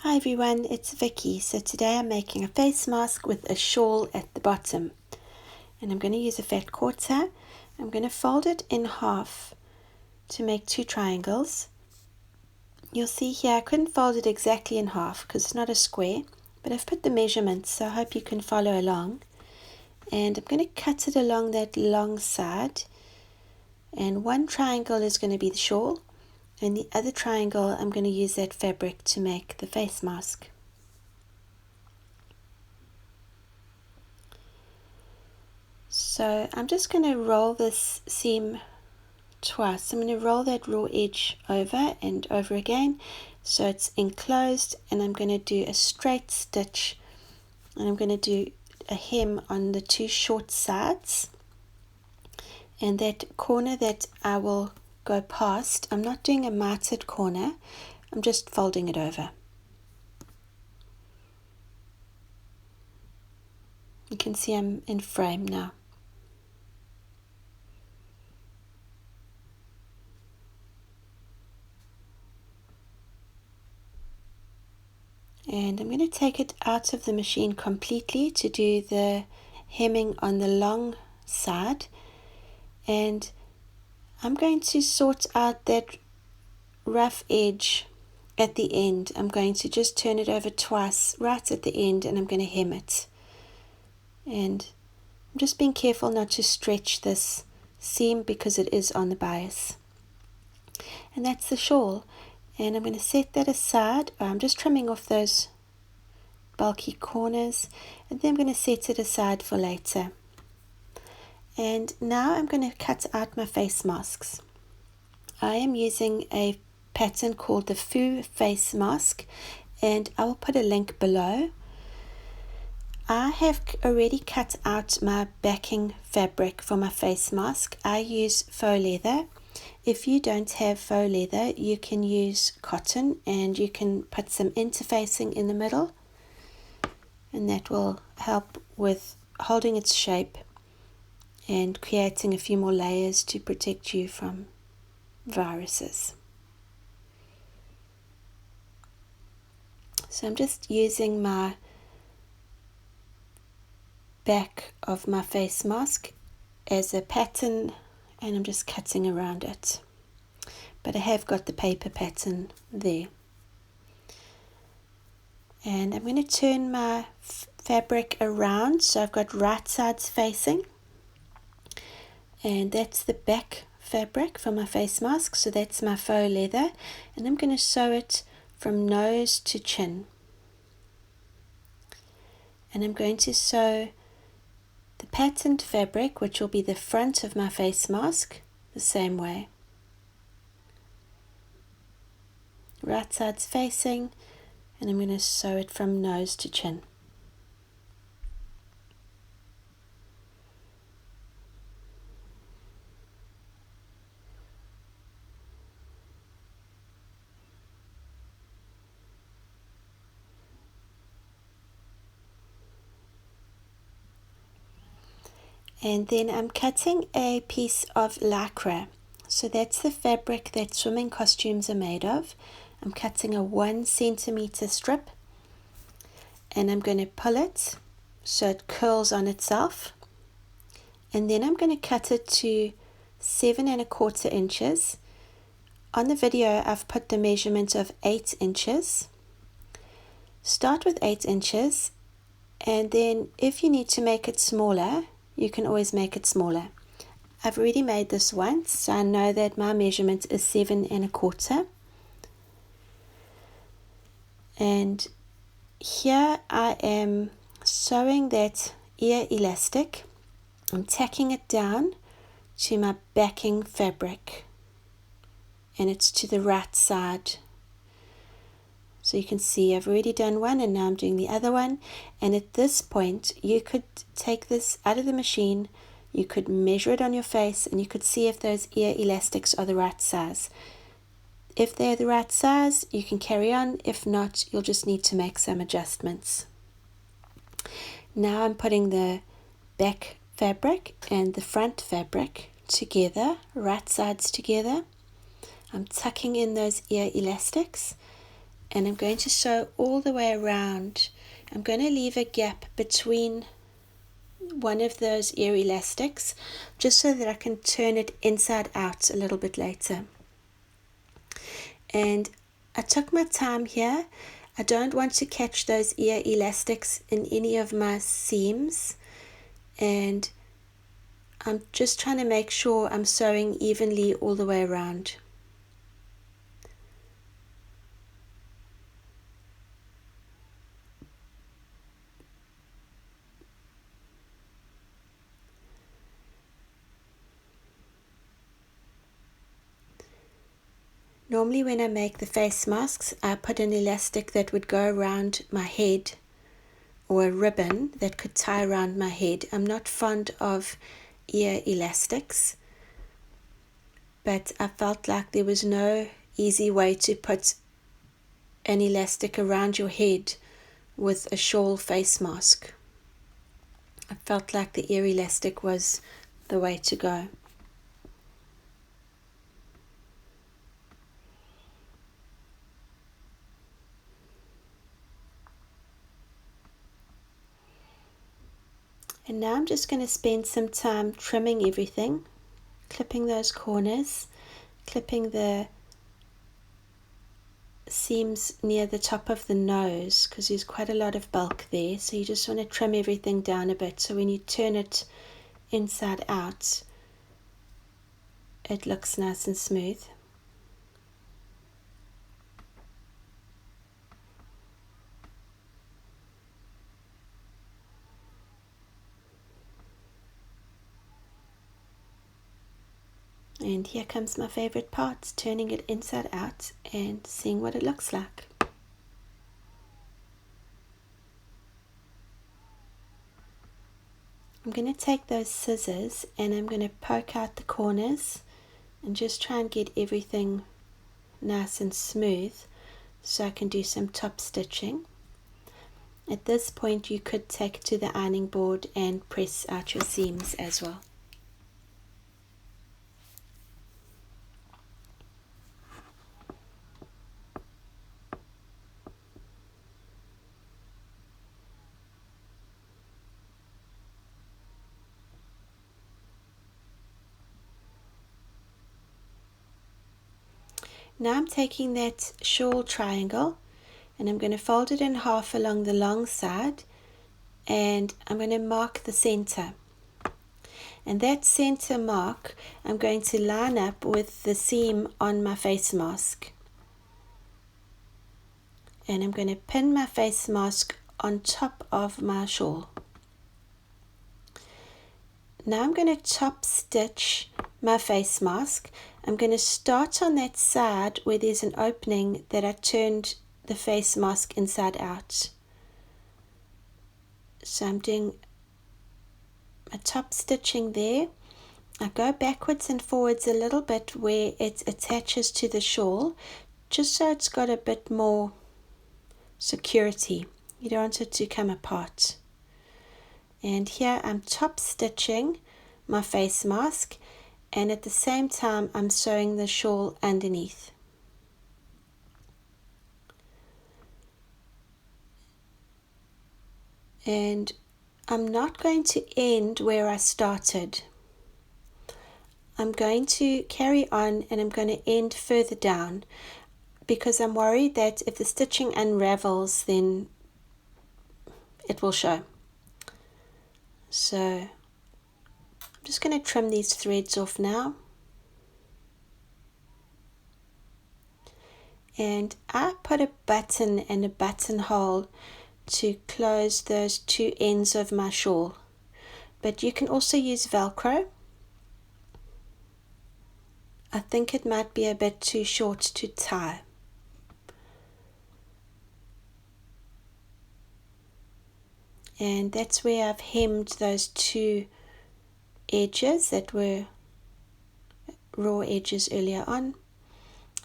Hi everyone, it's Vicky. So today I'm making a face mask with a shawl at the bottom. And I'm going to use a fat quarter. I'm going to fold it in half to make two triangles. You'll see here I couldn't fold it exactly in half because it's not a square, but I've put the measurements, so I hope you can follow along. And I'm going to cut it along that long side. And one triangle is going to be the shawl, and the other triangle I'm going to use that fabric to make the face mask. So I'm just going to roll this seam twice. I'm going to roll that raw edge over and over again so it's enclosed, and I'm going to do a straight stitch, and I'm going to do a hem on the two short sides, and that corner that I will go past, I'm not doing a mitered corner, I'm just folding it over. You can see I'm in frame now. And I'm going to take it out of the machine completely to do the hemming on the long side, and I'm going to sort out that rough edge at the end. I'm going to just turn it over twice right at the end, and I'm going to hem it. And I'm just being careful not to stretch this seam because it is on the bias. And that's the shawl. And I'm going to set that aside. I'm just trimming off those bulky corners, and then I'm going to set it aside for later. And now I'm going to cut out my face masks. I am using a pattern called the Foo face mask, and I will put a link below. I have already cut out my backing fabric for my face mask. I use faux leather. If you don't have faux leather, you can use cotton, and you can put some interfacing in the middle, and that will help with holding its shape and creating a few more layers to protect you from viruses. So I'm just using my back of my face mask as a pattern, and I'm just cutting around it. But I have got the paper pattern there. And I'm going to turn my fabric around so I've got right sides facing. And that's the back fabric for my face mask, so that's my faux leather, and I'm going to sew it from nose to chin. And I'm going to sew the patterned fabric, which will be the front of my face mask, the same way. Right sides facing, and I'm going to sew it from nose to chin. And then I'm cutting a piece of lycra. So that's the fabric that swimming costumes are made of. I'm cutting a 1 centimeter strip, and I'm going to pull it so it curls on itself. And then I'm going to cut it to 7 1/4 inches. On the video I've put the measurement of 8 inches. Start with 8 inches, and then if you need to make it smaller, you can always make it smaller. I've already made this once, so I know that my measurement is 7 1/4. And here I am sewing that ear elastic. I'm tacking it down to my backing fabric, and it's to the right side. So you can see I've already done one, and now I'm doing the other one. And at this point you could take this out of the machine, you could measure it on your face, and you could see if those ear elastics are the right size. If they're the right size, you can carry on. If not, you'll just need to make some adjustments. Now I'm putting the back fabric and the front fabric together, right sides together. I'm tucking in those ear elastics, and I'm going to sew all the way around. I'm going to leave a gap between one of those ear elastics just so that I can turn it inside out a little bit later. And I took my time here. I don't want to catch those ear elastics in any of my seams, and I'm just trying to make sure I'm sewing evenly all the way around. Normally when I make the face masks, I put an elastic that would go around my head, or a ribbon that could tie around my head. I'm not fond of ear elastics, but I felt like there was no easy way to put an elastic around your head with a shawl face mask. I felt like the ear elastic was the way to go. And now I'm just going to spend some time trimming everything, clipping those corners, clipping the seams near the top of the nose because there's quite a lot of bulk there, so you just want to trim everything down a bit so when you turn it inside out it looks nice and smooth. And here comes my favorite part, turning it inside out and seeing what it looks like. I'm going to take those scissors and I'm going to poke out the corners and just try and get everything nice and smooth so I can do some top stitching. At this point you could take it to the ironing board and press out your seams as well. Now I'm taking that shawl triangle and I'm going to fold it in half along the long side and I'm going to mark the center. And that center mark I'm going to line up with the seam on my face mask. And I'm going to pin my face mask on top of my shawl. Now I'm going to top stitch my face mask. I'm going to start on that side where there's an opening that I turned the face mask inside out. So I'm doing my top stitching there. I go backwards and forwards a little bit where it attaches to the shawl, just so it's got a bit more security. You don't want it to come apart. And here I'm top stitching my face mask, and at the same time I'm sewing the shawl underneath. And I'm not going to end where I started. I'm going to carry on and I'm going to end further down because I'm worried that if the stitching unravels then it will show. So I'm just going to trim these threads off now. And I put a button and a buttonhole to close those two ends of my shawl. But you can also use Velcro. I think it might be a bit too short to tie. And that's where I've hemmed those two edges that were raw edges earlier on.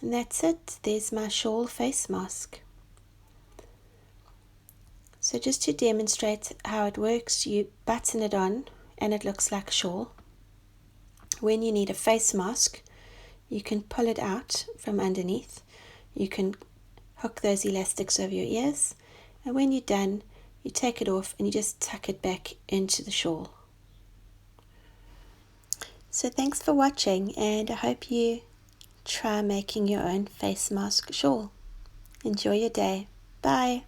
And that's it. There's my shawl face mask. So just to demonstrate how it works, you button it on and it looks like a shawl. When you need a face mask, you can pull it out from underneath. You can hook those elastics over your ears, and when you're done, you take it off and you just tuck it back into the shawl. So thanks for watching, and I hope you try making your own face mask shawl. Enjoy your day. Bye.